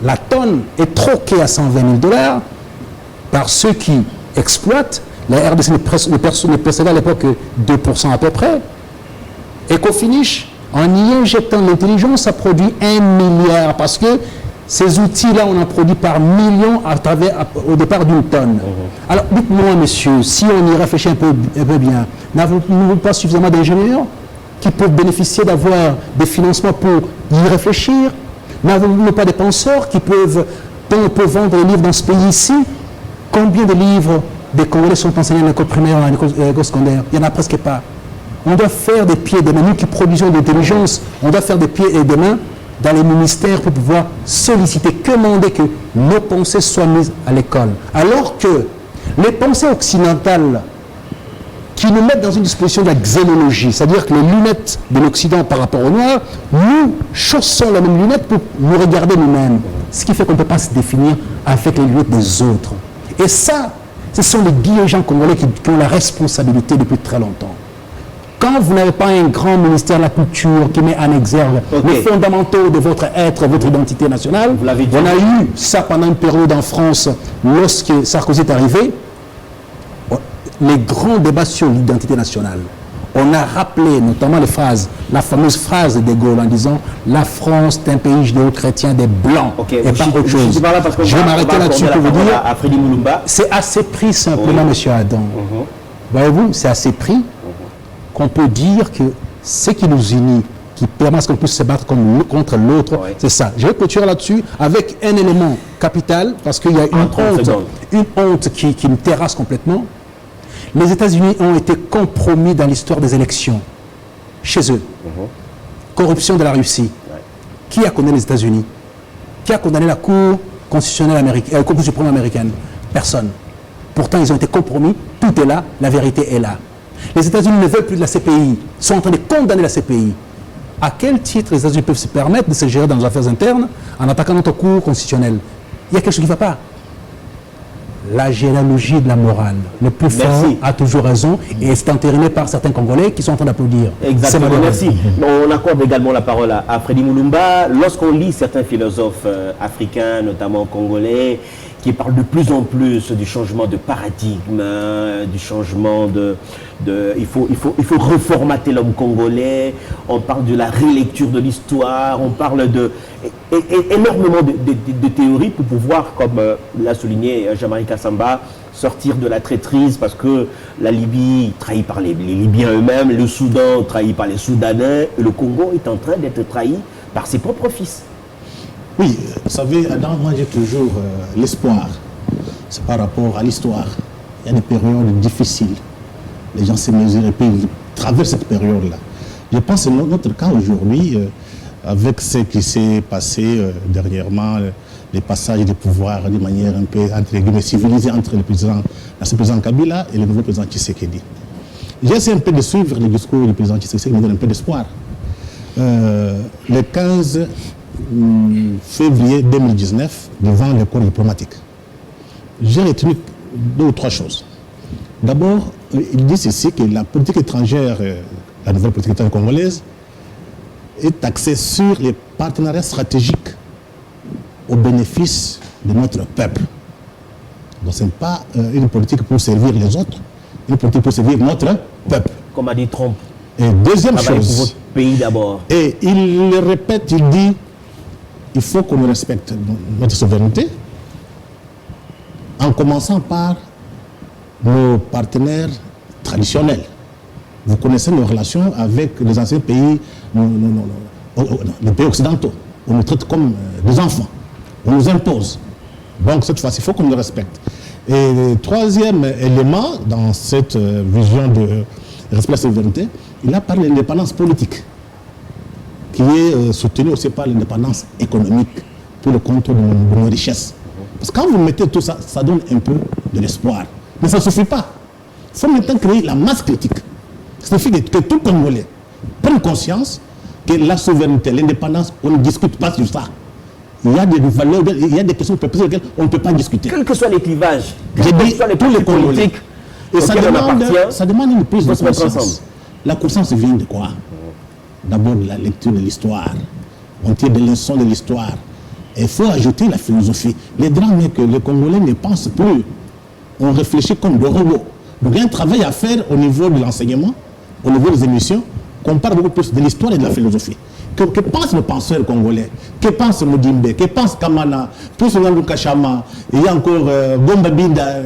La tonne est troquée à 120 000 $ par ceux qui exploitent. La RDC ne possédait à l'époque que 2% à peu près. Et qu'au finish, en y injectant de l'intelligence, ça produit 1 milliard. Parce que ces outils-là, on en produit par millions au départ d'une tonne. Alors, dites-moi, monsieur, si on y réfléchit un peu bien, n'avons-nous pas suffisamment d'ingénieurs qui peuvent bénéficier d'avoir des financements pour y réfléchir? N'avons-nous pas des penseurs qui peuvent, dont on peut vendre les livres dans ce pays ici? Combien de livres des Congolais sont enseignés à l'école primaire, à l'école secondaire? Il n'y en a presque pas. On doit faire des pieds et des mains, nous qui produisons de l'intelligence, on doit faire des pieds et des mains dans les ministères pour pouvoir solliciter, commander que nos pensées soient mises à l'école. Alors que les pensées occidentales qui nous mettent dans une disposition de la xénologie, c'est-à-dire que les lunettes de l'Occident par rapport au noir, nous chaussons la même lunette pour nous regarder nous-mêmes. Ce qui fait qu'on ne peut pas se définir avec les lunettes des autres. Et ça, ce sont les dirigeants congolais qui ont la responsabilité depuis très longtemps. Quand vous n'avez pas un grand ministère de la culture qui met en exergue les fondamentaux de votre être, votre identité nationale, on a eu ça pendant une période en France, lorsque Sarkozy est arrivé, les grands débats sur l'identité nationale. On a rappelé notamment la fameuse phrase de De Gaulle en disant « La France est un pays judéo-chrétien des Blancs et pas autre chose ». Je vais m'arrêter là-dessus pour vous dire, c'est à ces prix simplement, monsieur Adam. Voyez-vous, c'est à ces prix qu'on peut dire que ce qui nous unit, qui permet à ce qu'on puisse se battre contre l'autre, c'est ça. Je vais clôturer là-dessus avec un élément capital, parce qu'il y a une honte qui me terrasse complètement. Les États-Unis ont été compromis dans l'histoire des élections, chez eux. Corruption de la Russie. Qui a condamné les États-Unis? Qui a condamné la Cour constitutionnelle américaine, Cour suprême américaine? Personne. Pourtant, ils ont été compromis, tout est là, la vérité est là. Les États-Unis ne veulent plus de la CPI, sont en train de condamner la CPI. À quel titre les États-Unis peuvent se permettre de se gérer dans leurs affaires internes en attaquant notre Cour constitutionnelle? Il y a quelque chose qui ne va pas. La généalogie de la morale. Le plus fort a toujours raison et c'est entériné par certains Congolais qui sont en train d'applaudir. Exactement, merci. On accorde également la parole à Freddy Mulumba. Lorsqu'on lit certains philosophes africains, notamment congolais, qui parle de plus en plus du changement de paradigme, du changement il faut reformater l'homme congolais. On parle de la rélecture de l'histoire, on parle énormément de théories pour pouvoir, comme l'a souligné Jean-Marie Kassamba, sortir de la traîtrise, parce que la Libye trahie par les Libyens eux-mêmes, le Soudan trahi par les Soudanais, et le Congo est en train d'être trahi par ses propres fils. Oui, vous savez, Adam, moi j'ai toujours l'espoir. C'est par rapport à l'histoire. Il y a des périodes difficiles. Les gens se mesurent et puis ils traversent cette période-là. Je pense que notre cas aujourd'hui, avec ce qui s'est passé dernièrement, les passages de pouvoir de manière un peu, entre guillemets, civilisée entre l'ancien président Kabila et le nouveau président Tshisekedi. J'ai essayé un peu de suivre le discours du président Tshisekedi, il me donne un peu d'espoir. Le 15 février 2019, devant le corps diplomatique, j'ai retenu 2 ou 3 choses. D'abord, il dit ceci, que la politique étrangère, la nouvelle politique étrangère congolaise, est axée sur les partenariats stratégiques au bénéfice de notre peuple. Donc ce n'est pas une politique pour servir les autres, une politique pour servir notre peuple. Comme a dit Trump. Et deuxième chose, pour votre pays d'abord. Et il le répète, il dit, il faut qu'on respecte notre souveraineté, en commençant par nos partenaires traditionnels. Vous connaissez nos relations avec les anciens pays, les pays occidentaux. On nous traite comme des enfants. On nous impose. Donc cette fois-ci, il faut qu'on nous respecte. Et le troisième élément dans cette vision de respect de la souveraineté, il a parlé de l'indépendance politique, qui est soutenue aussi par l'indépendance économique pour le contrôle de nos richesses. Parce que quand vous mettez tout ça, ça donne un peu de l'espoir. Mais ça ne suffit pas. Il faut maintenant créer la masse critique. Ça signifie que tout Congolais prenne conscience que la souveraineté, l'indépendance, on ne discute pas sur ça. Il y a des valeurs, il y a des questions sur lesquelles on ne peut pas discuter. Quel que soit les clivages, j'ai dit tous les Congolais. Et ça demande une prise de conscience. La conscience vient de quoi? D'abord de la lecture de l'histoire. On tire des leçons de l'histoire. Et il faut ajouter la philosophie. Les drames, c'est que les Congolais ne pensent plus. On réfléchit comme des robots. Donc il y a un travail à faire au niveau de l'enseignement, au niveau des émissions, qu'on parle beaucoup plus de l'histoire et de la philosophie. Que pensent les penseurs congolais? Que pense Mudimbe? Que pense Kamana? Plus Ngandu Kachama? Il y a encore Gomba Binda.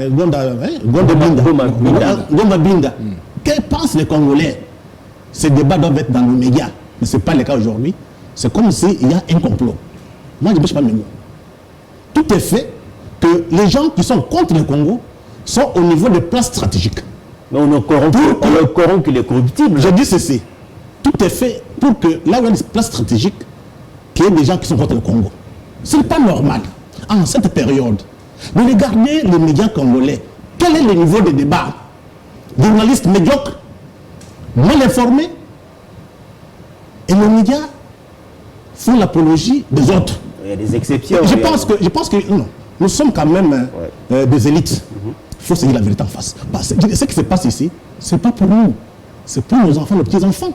Que pensent les Congolais? Ces débats doivent être dans les médias. Mais ce n'est pas le cas aujourd'hui. C'est comme s'il y a un complot. Moi, je ne bêche pas mes mots. Tout est fait que les gens qui sont contre le Congo sont au niveau des places stratégiques. Mais on ne corrompt que les corruptibles. Je dis ceci. Tout est fait pour que là où il y a des places stratégiques, qu'il y ait des gens qui sont contre le Congo. Ce n'est pas normal. En cette période, de regarder les médias congolais. Quel est le niveau de débat? Des journalistes médiocres, mal informés, et les médias font l'apologie des autres. Il y a des exceptions. Je pense que non, nous sommes quand même des élites. Il faut se dire la vérité en face. Ce qui se passe ici, ce n'est pas pour nous. C'est pour nos enfants, nos petits-enfants.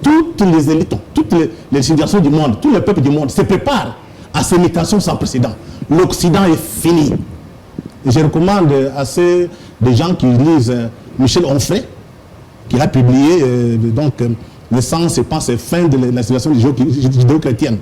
Toutes les élites, toutes les civilisations du monde, tous les peuples du monde se préparent à ces mutations sans précédent. L'Occident est fini. Et je recommande à ces des gens qui lisent Michel Onfray, qui a publié naissance et pense fin de la civilisation judéo-chrétienne.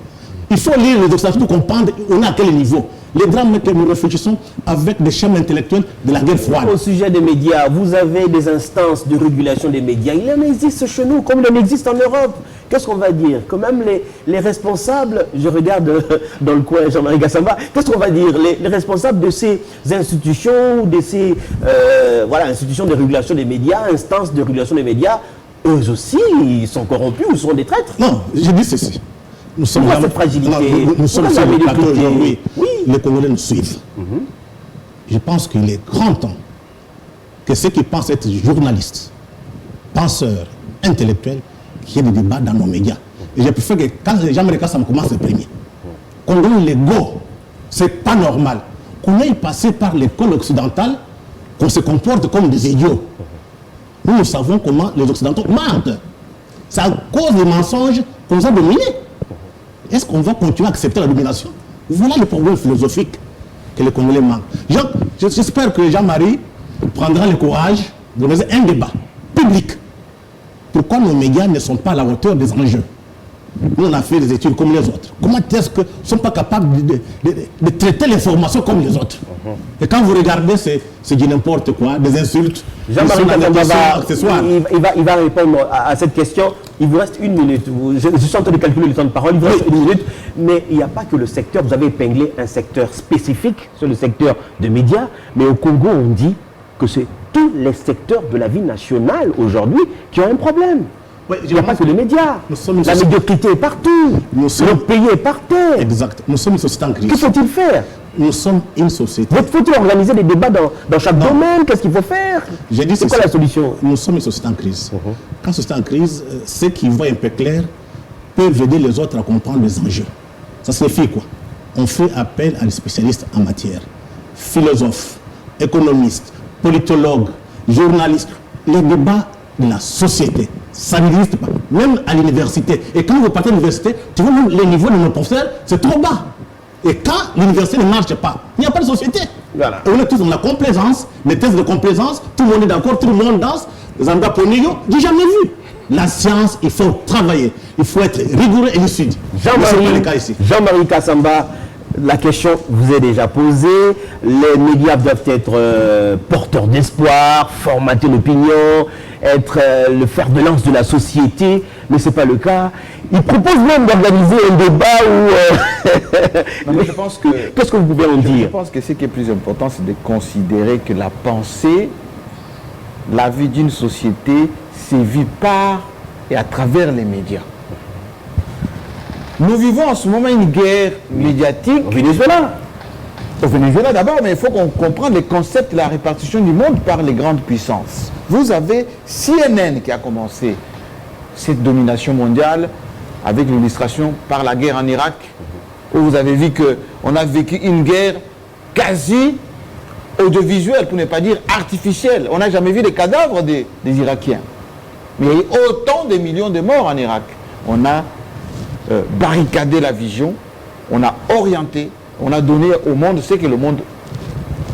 Il faut lire les Occidentaux pour comprendre on est à quel niveau. Les drames que nous réfléchissons avec des schémas intellectuels de la guerre froide. Au sujet des médias, vous avez des instances de régulation des médias. Il en existe chez nous, comme il en existe en Europe. Qu'est-ce qu'on va dire? Que même les responsables, je regarde dans le coin Jean-Marie Kassamba, qu'est-ce qu'on va dire? Les responsables de ces institutions, de ces institutions de régulation des médias, instances de régulation des médias, eux aussi, ils sont corrompus ou sont des traîtres? Non, je dis ceci. Nous sommes pourquoi cette fragilité? Nous sommes sur le plateau aujourd'hui. Oui. Les Congolais nous suivent. Je pense qu'il est grand temps que ceux qui pensent être journalistes, penseurs, intellectuels, qu'il y ait des débats dans nos médias. Et je préfère que quand Jean-Marie Kassamba commence le premier, qu'on donne les go, c'est pas normal. Qu'on aille passer par l'école occidentale, qu'on se comporte comme des idiots. Nous savons comment les Occidentaux mentent. C'est à cause des mensonges qu'on nous a dominés. Est-ce qu'on va continuer à accepter la domination? Voilà le problème philosophique. que les Congolais manquent. J'espère que Jean-Marie prendra le courage d'organiser un débat public. Pourquoi nos médias ne sont pas à la hauteur des enjeux? Nous, on a fait des études comme les autres. Comment est-ce qu'ils ne sont pas capables de traiter l'information comme les autres? Et quand vous regardez, c'est du n'importe quoi, des insultes. Jean-Marie il va répondre à cette question. Il vous reste 1 minute. Je suis en train de calculer le temps de parole. Il vous reste 1 minute. Mais il n'y a pas que le secteur. Vous avez épinglé un secteur spécifique sur le secteur de médias. Mais au Congo, on dit que c'est tous les secteurs de la vie nationale aujourd'hui qui ont un problème. Oui, il n'y a pas que les médias. La médiocrité est partout. Le pays est par terre. Exact. Nous sommes une société en crise. Que faut-il faire? Nous sommes une société. Faut-il organiser des débats dans chaque domaine? Qu'est-ce qu'il faut faire? C'est quoi la solution? Nous sommes une société en crise. Quand une société en crise, ceux qui voient un peu clair peuvent aider les autres à comprendre les enjeux. Ça signifie quoi? On fait appel à des spécialistes en matière. Philosophes, économistes, politologues, journalistes. Les débats de la société. Ça n'existe pas. Même à l'université. Et quand vous partez à l'université, tu vois même les niveaux de nos professeurs, c'est trop bas. Et quand l'université ne marche pas, il n'y a pas de société. Voilà. Et on est tous dans la complaisance, les tests de complaisance, tout le monde est d'accord, tout le monde danse. Zanda Ponyo, j'ai jamais vu. La science, il faut travailler. Il faut être rigoureux et lucide. Jean-Marie Kassamba, la question vous est déjà posée. Les médias doivent être porteurs d'espoir, formater l'opinion, être le fer de lance de la société, mais ce n'est pas le cas. Il propose même d'organiser un débat où... je pense que... Qu'est-ce que vous pouvez en dire? Je pense que ce qui est plus important, c'est de considérer que la pensée, la vie d'une société, c'est vue par et à travers les médias. Nous vivons en ce moment une guerre médiatique. Au Venezuela. Au Venezuela d'abord, mais il faut qu'on comprenne les concepts de la répartition du monde par les grandes puissances. Vous avez CNN qui a commencé cette domination mondiale avec l'illustration par la guerre en Irak, où vous avez vu qu'on a vécu une guerre quasi audiovisuelle, pour ne pas dire artificielle. On n'a jamais vu les cadavres des Irakiens. Mais il y a eu autant de millions de morts en Irak. On a barricadé la vision, on a orienté, on a donné au monde ce que le monde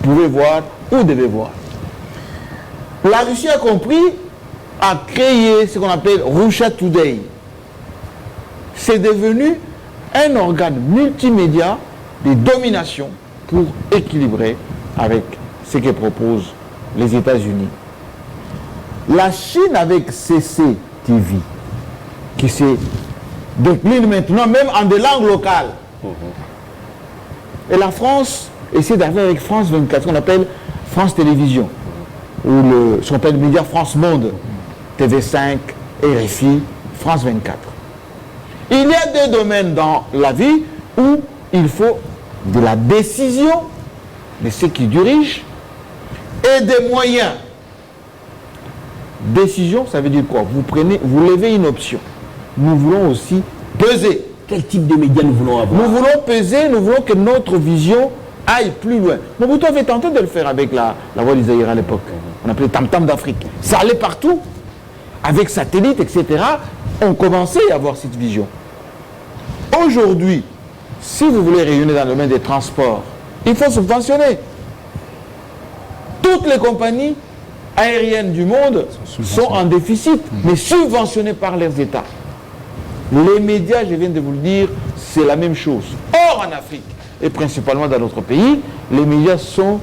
pouvait voir ou devait voir. La Russie a compris, a créé ce qu'on appelle Russia Today. C'est devenu un organe multimédia de domination pour équilibrer avec ce que proposent les États-Unis. La Chine avec CCTV, qui se décline maintenant même en des langues locales. Et la France essaie d'arriver avec France 24, qu'on appelle France Télévision, ou ce qu'on appelle le média France Monde, TV5, RFI, France 24. Il y a des domaines dans la vie où il faut de la décision de ceux qui dirigent et des moyens. Décision, ça veut dire quoi? Vous levez une option. Nous voulons aussi peser. Quel type de médias nous voulons avoir? Nous voulons peser, nous voulons que notre vision aille plus loin. Mobutu avait tenté de le faire avec la voix du Zaïre à l'époque. On appelait Tam Tam d'Afrique. Ça allait partout. Avec satellite, etc. On commençait à avoir cette vision. Aujourd'hui, si vous voulez rayonner dans le domaine des transports, il faut subventionner. Toutes les compagnies aériennes du monde sont en déficit, mais subventionnées par leurs États. Les médias, je viens de vous le dire, c'est la même chose. Or, en Afrique, et principalement dans notre pays, les médias sont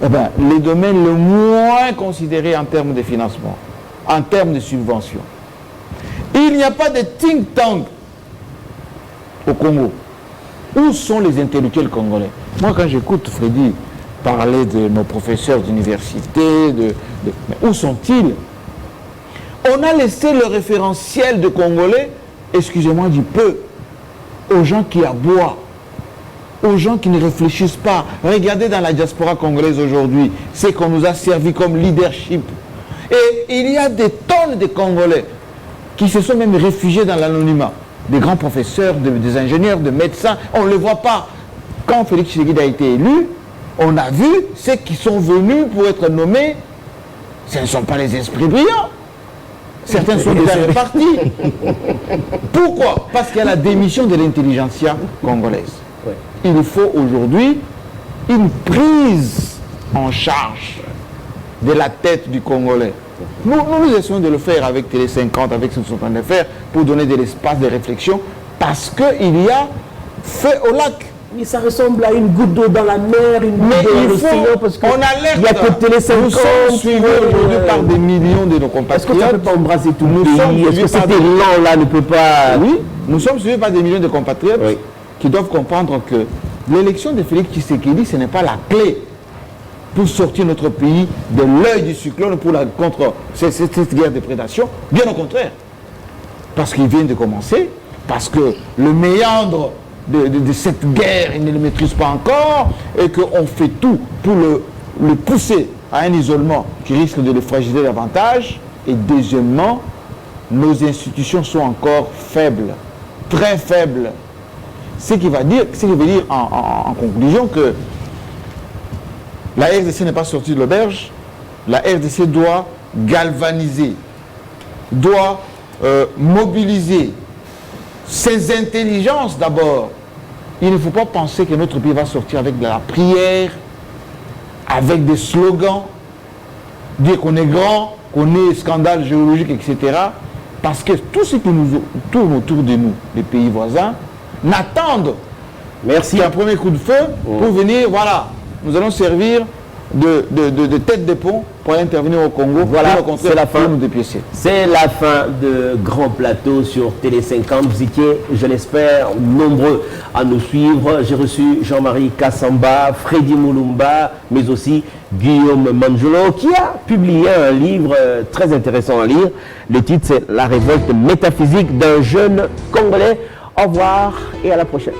les domaines les moins considérés en termes de financement, en termes de subventions. Il n'y a pas de think tank au Congo. Où sont les intellectuels congolais? Moi, quand j'écoute Freddy parler de nos professeurs d'université, mais où sont-ils? On a laissé le référentiel de Congolais, excusez-moi du peu, aux gens qui aboient, aux gens qui ne réfléchissent pas. Regardez dans la diaspora congolaise aujourd'hui, ce qu'on nous a servi comme leadership. Et il y a des tonnes de Congolais qui se sont même réfugiés dans l'anonymat. Des grands professeurs, des ingénieurs, des médecins, on ne les voit pas. Quand Félix Tshisekedi a été élu, on a vu ceux qui sont venus pour être nommés, ce ne sont pas les esprits brillants. Certains sont déjà répartis. Pourquoi? Parce qu'il y a la démission de l'intelligentsia congolaise. Il faut aujourd'hui une prise en charge de la tête du Congolais. Nous essayons de le faire avec Télé 50, avec ce que nous sommes en train de faire, pour donner de l'espace de réflexion, parce qu'il y a feu au lac. Mais ça ressemble à une goutte d'eau dans la mer, une Mais goutte d'eau dans il l'océan, faut, parce que on alerte. il y a que Télé 50. Nous sommes suivis aujourd'hui par des millions de nos Est-ce que compatriotes. ça ne peut pas embrasser tout Nous le sommes pays? Est-ce suivis que par cet des- élan-là ne peut pas... Oui, nous sommes suivis par des millions de compatriotes Oui. qui doivent comprendre que l'élection de Félix Tshisekedi, ce n'est pas la clé pour sortir notre pays de l'œil du cyclone contre cette guerre de prédation. Bien au contraire. Parce qu'il vient de commencer, parce que le méandre de cette guerre, il ne le maîtrise pas encore, et qu'on fait tout pour le pousser à un isolement qui risque de le fragiliser davantage. Et deuxièmement, nos institutions sont encore faibles, très faibles. Ce qui veut dire en conclusion que la RDC n'est pas sortie de l'auberge. La RDC doit galvaniser, doit mobiliser ses intelligences d'abord. Il ne faut pas penser que notre pays va sortir avec de la prière, avec des slogans, dire qu'on est grand, qu'on est scandale géologique, etc. Parce que tout ce qui nous tourne autour de nous, les pays voisins, n'attendent Merci. qu'un premier coup de feu pour venir, voilà, nous allons servir de tête de pont pour aller intervenir au Congo. Voilà, pour rencontrer c'est la fin. nous dépiécer. C'est la fin de Grand Plateau sur Télé 50. Vous étiez, je l'espère, nombreux à nous suivre. J'ai reçu Jean-Marie Kassamba, Freddy Moulumba, mais aussi Guillaume Manjolo, qui a publié un livre très intéressant à lire. Le titre, c'est La révolte métaphysique d'un jeune Congolais. Au revoir et à la prochaine.